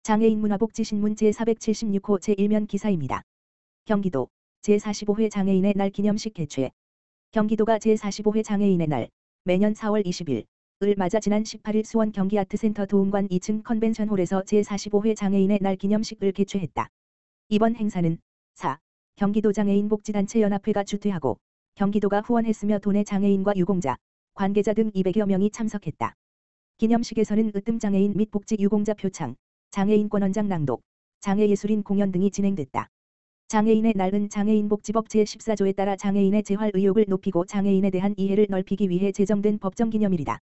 장애인문화복지신문 제476호 제1면 기사입니다. 경기도 제45회 장애인의 날 기념식 개최. 경기도가 제45회 장애인의 날 매년 4월 20일 을 맞아 지난 18일 수원 경기아트센터 도움관 2층 컨벤션홀에서 제45회 장애인의 날 기념식을 개최했다. 이번 행사는 경기도 장애인복지단체 연합회가 주최하고 경기도가 후원했으며 도내 장애인과 유공자, 관계자 등 200여 명이 참석했다. 기념식에서는 으뜸장애인 및 복지 유공자 표창, 장애인권 원장 낭독, 장애예술인 공연 등이 진행됐다. 장애인의 날은 장애인복지법 제14조에 따라 장애인의 재활 의욕을 높이고 장애인에 대한 이해를 넓히기 위해 제정된 법정기념일이다.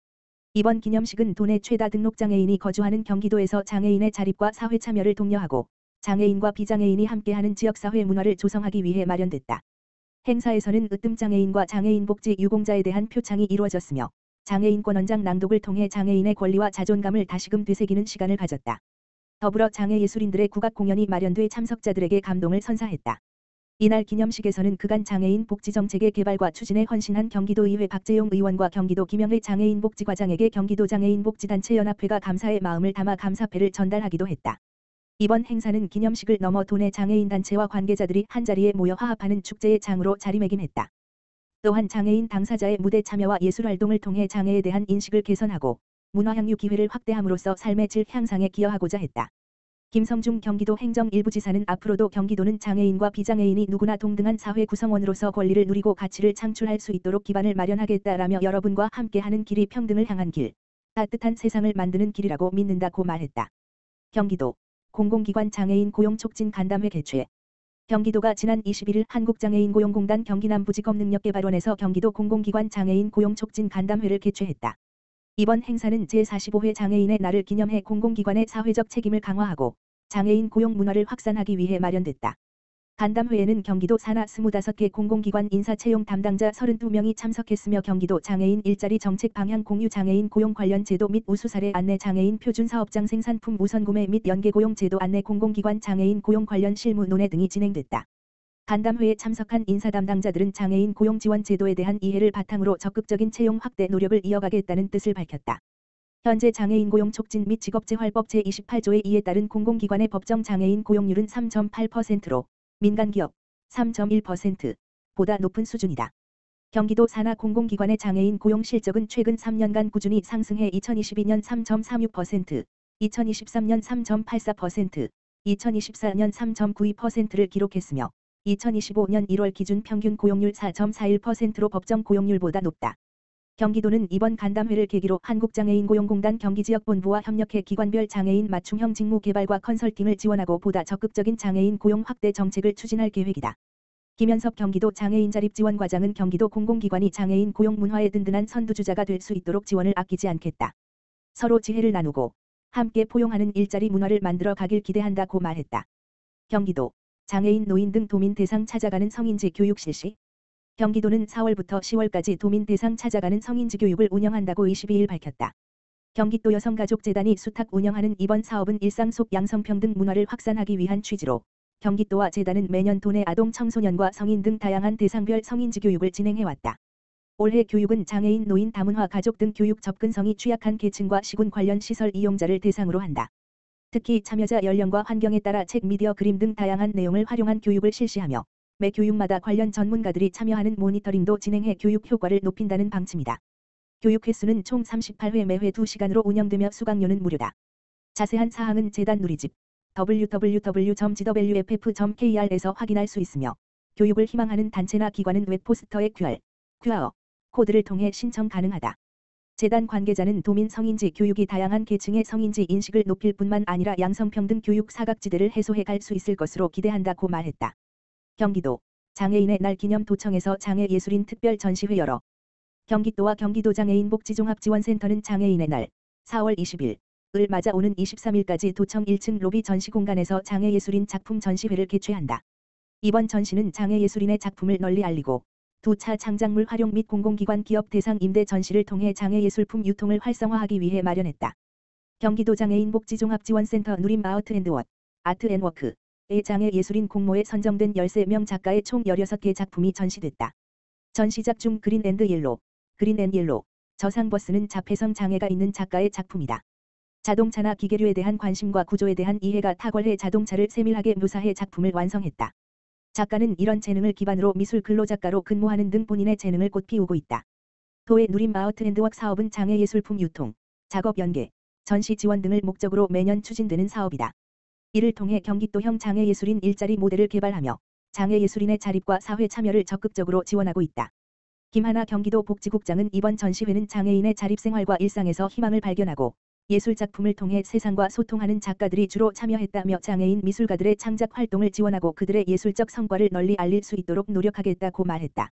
이번 기념식은 도내 최다 등록 장애인이 거주하는 경기도에서 장애인의 자립과 사회 참여를 독려하고 장애인과 비장애인이 함께하는 지역사회 문화를 조성하기 위해 마련됐다. 행사에서는 으뜸장애인과 장애인복지 유공자에 대한 표창이 이루어졌으며 장애인권 원장 낭독을 통해 장애인의 권리와 자존감을 다시금 되새기는 시간을 가졌다. 더불어 장애예술인들의 국악 공연이 마련돼 참석자들에게 감동을 선사했다. 이날 기념식에서는 그간 장애인 복지정책의 개발과 추진에 헌신한 경기도의회 박재용 의원과 경기도 김영의 장애인복지과장에게 경기도 장애인복지단체 연합회가 감사의 마음을 담아 감사패를 전달하기도 했다. 이번 행사는 기념식을 넘어 도내 장애인단체와 관계자들이 한자리에 모여 화합하는 축제의 장으로 자리매김했다. 또한 장애인 당사자의 무대 참여와 예술활동을 통해 장애에 대한 인식을 개선하고 문화향유 기회를 확대함으로써 삶의 질 향상에 기여하고자 했다. 김성중 경기도 행정일부지사는 앞으로도 경기도는 장애인과 비장애인이 누구나 동등한 사회 구성원으로서 권리를 누리고 가치를 창출할 수 있도록 기반을 마련하겠다라며 여러분과 함께하는 길이 평등을 향한 길, 따뜻한 세상을 만드는 길이라고 믿는다고 말했다. 경기도 공공기관 장애인 고용 촉진 간담회 개최. 경기도가 지난 21일 한국장애인고용공단 경기남부지검능력개발원에서 경기도 공공기관 장애인 고용 촉진 간담회를 개최했다. 이번 행사는 제45회 장애인의 날을 기념해 공공기관의 사회적 책임을 강화하고 장애인 고용 문화를 확산하기 위해 마련됐다. 간담회에는 경기도 산하 25개 공공기관 인사채용 담당자 32명이 참석했으며 경기도 장애인 일자리 정책 방향 공유 장애인 고용 관련 제도 및 우수 사례 안내 장애인 표준사업장 생산품 우선 구매 및 연계고용 제도 안내 공공기관 장애인 고용 관련 실무 논의 등이 진행됐다. 간담회에 참석한 인사 담당자들은 장애인 고용 지원 제도에 대한 이해를 바탕으로 적극적인 채용 확대 노력을 이어가겠다는 뜻을 밝혔다. 현재 장애인 고용 촉진 및 직업재활법 제28조의 이에 따른 공공기관의 법정 장애인 고용률은 3.8%로 민간기업 3.1%보다 높은 수준이다. 경기도 산하 공공기관의 장애인 고용 실적은 최근 3년간 꾸준히 상승해 2022년 3.36%, 2023년 3.84%, 2024년 3.92%를 기록했으며 2025년 1월 기준 평균 고용률 4.41%로 법정 고용률보다 높다. 경기도는 이번 간담회를 계기로 한국장애인고용공단 경기지역본부와 협력해 기관별 장애인 맞춤형 직무 개발과 컨설팅을 지원하고 보다 적극적인 장애인 고용 확대 정책을 추진할 계획이다. 김현섭 경기도 장애인자립지원과장은 경기도 공공기관이 장애인 고용 문화의 든든한 선두주자가 될 수 있도록 지원을 아끼지 않겠다. 서로 지혜를 나누고 함께 포용하는 일자리 문화를 만들어 가길 기대한다고 말했다. 경기도 장애인 노인 등 도민 대상 찾아가는 성인지 교육 실시. 경기도는 4월부터 10월까지 도민 대상 찾아가는 성인지 교육을 운영한다고 22일 밝혔다. 경기도 여성가족재단이 수탁 운영하는 이번 사업은 일상 속 양성평등 문화를 확산하기 위한 취지로 경기도와 재단은 매년 도내 아동 청소년과 성인 등 다양한 대상별 성인지 교육을 진행해왔다. 올해 교육은 장애인 노인 다문화 가족 등 교육 접근성이 취약한 계층과 시군 관련 시설 이용자를 대상으로 한다. 특히 참여자 연령과 환경에 따라 책, 미디어, 그림 등 다양한 내용을 활용한 교육을 실시하며 매 교육마다 관련 전문가들이 참여하는 모니터링도 진행해 교육 효과를 높인다는 방침이다. 교육 횟수는 총 38회 매회 2시간으로 운영되며 수강료는 무료다. 자세한 사항은 재단 누리집 www.gwff.kr에서 확인할 수 있으며 교육을 희망하는 단체나 기관은 웹포스터의 QR 코드를 통해 신청 가능하다. 재단 관계자는 도민 성인지 교육이 다양한 계층의 성인지 인식을 높일 뿐만 아니라 양성평등 교육 사각지대를 해소해 갈 수 있을 것으로 기대한다고 말했다. 경기도 장애인의 날 기념 도청에서 장애예술인 특별 전시회 열어. 경기도와 경기도 장애인복지종합지원센터는 장애인의 날 4월 20일 을 맞아 오는 23일까지 도청 1층 로비 전시공간에서 장애예술인 작품 전시회를 개최한다. 이번 전시는 장애예술인의 작품을 널리 알리고 2차 창작물 활용 및 공공기관 기업 대상 임대 전시를 통해 장애예술품 유통을 활성화하기 위해 마련했다. 경기도 장애인복지종합지원센터 누림 아트앤워크의 장애예술인 공모에 선정된 13명 작가의 총 16개 작품이 전시됐다. 전시작 중 그린앤옐로, 저상버스는 자폐성 장애가 있는 작가의 작품이다. 자동차나 기계류에 대한 관심과 구조에 대한 이해가 탁월해 자동차를 세밀하게 묘사해 작품을 완성했다. 작가는 이런 재능을 기반으로 미술 근로작가로 근무하는 등 본인의 재능을 꽃피우고 있다. 도의 누림 아트앤드웍 사업은 장애예술품 유통, 작업 연계, 전시 지원 등을 목적으로 매년 추진되는 사업이다. 이를 통해 경기도형 장애예술인 일자리 모델을 개발하며 장애예술인의 자립과 사회 참여를 적극적으로 지원하고 있다. 김하나 경기도 복지국장은 이번 전시회는 장애인의 자립생활과 일상에서 희망을 발견하고 예술작품을 통해 세상과 소통하는 작가들이 주로 참여했다며 장애인 미술가들의 창작 활동을 지원하고 그들의 예술적 성과를 널리 알릴 수 있도록 노력하겠다고 말했다.